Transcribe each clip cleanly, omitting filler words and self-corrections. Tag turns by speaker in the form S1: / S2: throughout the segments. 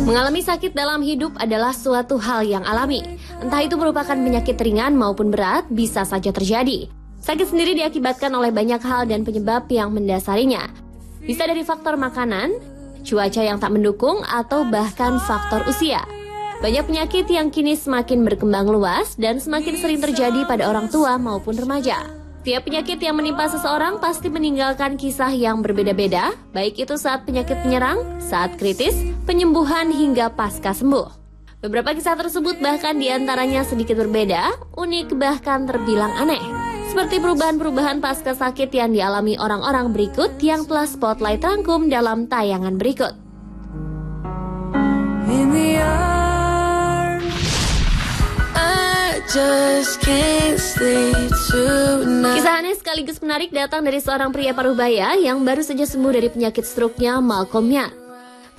S1: Mengalami sakit dalam hidup adalah suatu hal yang alami. Entah itu merupakan penyakit ringan maupun berat, bisa saja terjadi. Sakit sendiri diakibatkan oleh banyak hal dan penyebab yang mendasarinya. Bisa dari faktor makanan, cuaca yang tak mendukung, atau bahkan faktor usia. Banyak penyakit yang kini semakin berkembang luas dan semakin sering terjadi pada orang tua maupun remaja. Tiap penyakit yang menimpa seseorang pasti meninggalkan kisah yang berbeda-beda, baik itu saat penyakit menyerang, saat kritis, penyembuhan hingga pasca sembuh. Beberapa kisah tersebut bahkan diantaranya sedikit berbeda, unik bahkan terbilang aneh. Seperti perubahan-perubahan pasca sakit yang dialami orang-orang berikut yang telah Spotlight rangkum dalam tayangan berikut. Kisah aneh sekaligus menarik datang dari seorang pria parubaya yang baru saja sembuh dari penyakit stroke-nya, Malcolm Young.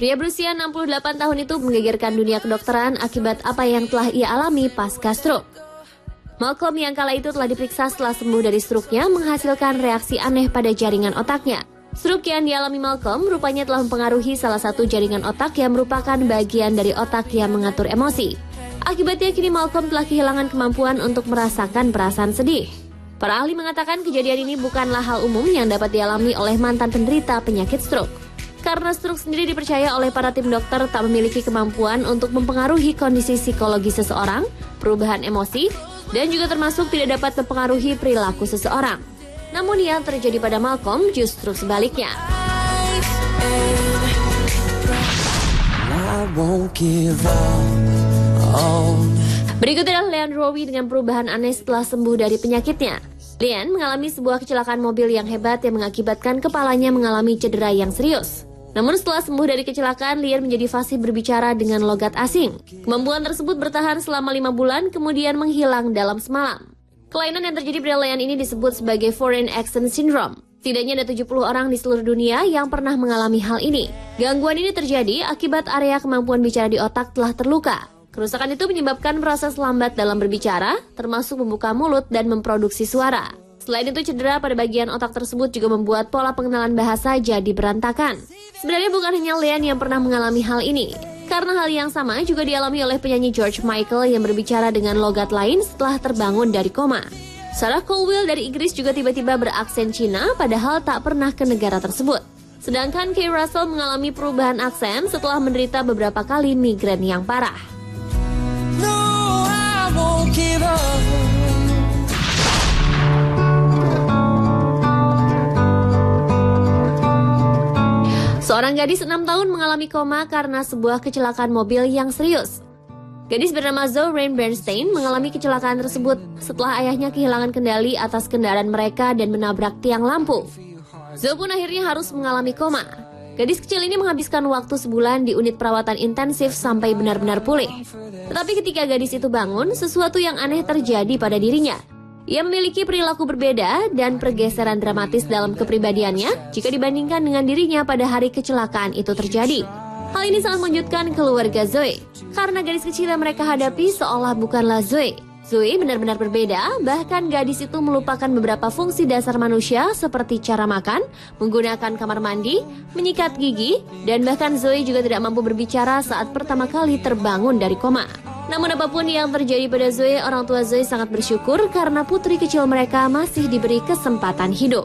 S1: Pria berusia 68 tahun itu menggegerkan dunia kedokteran akibat apa yang telah ia alami pasca stroke. Malcolm yang kala itu telah diperiksa setelah sembuh dari stroke-nya menghasilkan reaksi aneh pada jaringan otaknya. Stroke yang dialami Malcolm rupanya telah mempengaruhi salah satu jaringan otak yang merupakan bagian dari otak yang mengatur emosi. Akibatnya kini Malcolm telah kehilangan kemampuan untuk merasakan perasaan sedih. Para ahli mengatakan kejadian ini bukanlah hal umum yang dapat dialami oleh mantan penderita penyakit stroke. Karena stroke sendiri dipercaya oleh para tim dokter tak memiliki kemampuan untuk mempengaruhi kondisi psikologi seseorang, perubahan emosi, dan juga termasuk tidak dapat mempengaruhi perilaku seseorang. Namun yang terjadi pada Malcolm justru sebaliknya. Berikut adalah Leanne Rowe dengan perubahan aneh setelah sembuh dari penyakitnya. Leanne mengalami sebuah kecelakaan mobil yang hebat yang mengakibatkan kepalanya mengalami cedera yang serius. Namun setelah sembuh dari kecelakaan, Leanne menjadi fasih berbicara dengan logat asing. Kemampuan tersebut bertahan selama 5 bulan, kemudian menghilang dalam semalam. Kelainan yang terjadi pada Leanne ini disebut sebagai Foreign Accent Syndrome. Setidaknya ada 70 orang di seluruh dunia yang pernah mengalami hal ini. Gangguan ini terjadi akibat area kemampuan bicara di otak telah terluka. Kerusakan itu menyebabkan proses lambat dalam berbicara, termasuk membuka mulut dan memproduksi suara. Selain itu, cedera pada bagian otak tersebut juga membuat pola pengenalan bahasa jadi berantakan. Sebenarnya bukan hanya Leanne yang pernah mengalami hal ini, karena hal yang sama juga dialami oleh penyanyi George Michael yang berbicara dengan logat lain setelah terbangun dari koma. Sarah Caldwell dari Inggris juga tiba-tiba beraksen Cina padahal tak pernah ke negara tersebut. Sedangkan Kay Russell mengalami perubahan aksen setelah menderita beberapa kali migrain yang parah. Seorang gadis 6 tahun mengalami koma karena sebuah kecelakaan mobil yang serius. Gadis bernama Zoe Rain Bernstein mengalami kecelakaan tersebut setelah ayahnya kehilangan kendali atas kendaraan mereka dan menabrak tiang lampu. Zoe pun akhirnya harus mengalami koma. Gadis kecil ini menghabiskan waktu sebulan di unit perawatan intensif sampai benar-benar pulih. Tetapi ketika gadis itu bangun, sesuatu yang aneh terjadi pada dirinya. Ia memiliki perilaku berbeda dan pergeseran dramatis dalam kepribadiannya jika dibandingkan dengan dirinya pada hari kecelakaan itu terjadi. Hal ini sangat mengejutkan keluarga Zoe, karena gadis kecil yang mereka hadapi seolah bukanlah Zoe. Zoe benar-benar berbeda, bahkan gadis itu melupakan beberapa fungsi dasar manusia seperti cara makan, menggunakan kamar mandi, menyikat gigi, dan bahkan Zoe juga tidak mampu berbicara saat pertama kali terbangun dari koma. Namun apapun yang terjadi pada Zoe, orang tua Zoe sangat bersyukur karena putri kecil mereka masih diberi kesempatan hidup.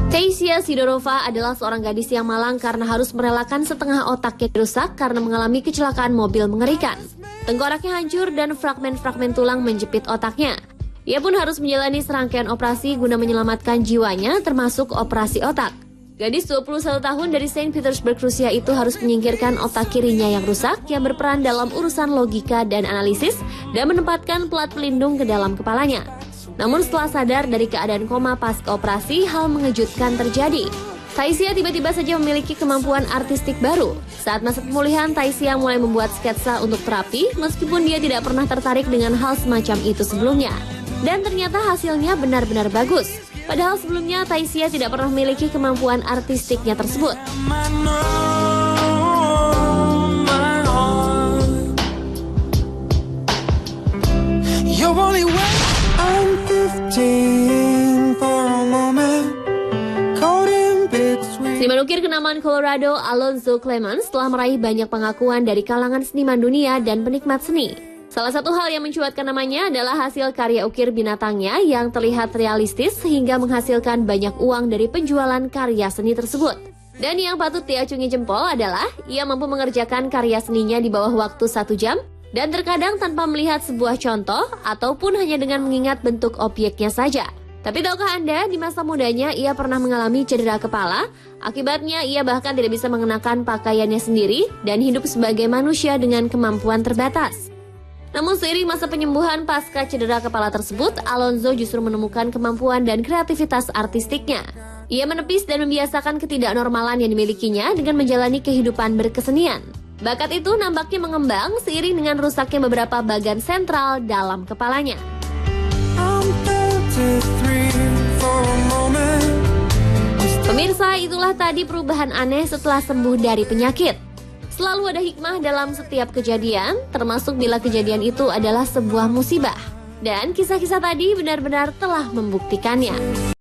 S1: Tasia Sidorova adalah seorang gadis yang malang karena harus merelakan setengah otaknya rusak karena mengalami kecelakaan mobil mengerikan. Tengkoraknya hancur dan fragmen-fragmen tulang menjepit otaknya. Ia pun harus menjalani serangkaian operasi guna menyelamatkan jiwanya, termasuk operasi otak. Gadis 21 tahun dari Saint Petersburg, Rusia itu harus menyingkirkan otak kirinya yang rusak yang berperan dalam urusan logika dan analisis dan menempatkan pelat pelindung ke dalam kepalanya. Namun setelah sadar dari keadaan koma pasca operasi, hal mengejutkan terjadi. Taisia tiba-tiba saja memiliki kemampuan artistik baru. Saat masa pemulihan, Taisia mulai membuat sketsa untuk terapi meskipun dia tidak pernah tertarik dengan hal semacam itu sebelumnya. Dan ternyata hasilnya benar-benar bagus. Padahal sebelumnya Taisia tidak pernah memiliki kemampuan artistiknya tersebut. Seniman ukir kenamaan Colorado, Alonzo Clemens, telah meraih banyak pengakuan dari kalangan seniman dunia dan penikmat seni. Salah satu hal yang mencuatkan namanya adalah hasil karya ukir binatangnya yang terlihat realistis sehingga menghasilkan banyak uang dari penjualan karya seni tersebut. Dan yang patut diacungi jempol adalah ia mampu mengerjakan karya seninya di bawah waktu 1 jam dan terkadang tanpa melihat sebuah contoh ataupun hanya dengan mengingat bentuk objeknya saja. Tapi tahukah Anda, di masa mudanya ia pernah mengalami cedera kepala, akibatnya ia bahkan tidak bisa mengenakan pakaiannya sendiri dan hidup sebagai manusia dengan kemampuan terbatas. Namun seiring masa penyembuhan pasca cedera kepala tersebut, Alonzo justru menemukan kemampuan dan kreativitas artistiknya. Ia menepis dan membiasakan ketidaknormalan yang dimilikinya dengan menjalani kehidupan berkesenian. Bakat itu nampaknya mengembang seiring dengan rusaknya beberapa bagian sentral dalam kepalanya. Pemirsa, itulah tadi perubahan aneh setelah sembuh dari penyakit. Selalu ada hikmah dalam setiap kejadian, termasuk bila kejadian itu adalah sebuah musibah. Dan kisah-kisah tadi benar-benar telah membuktikannya.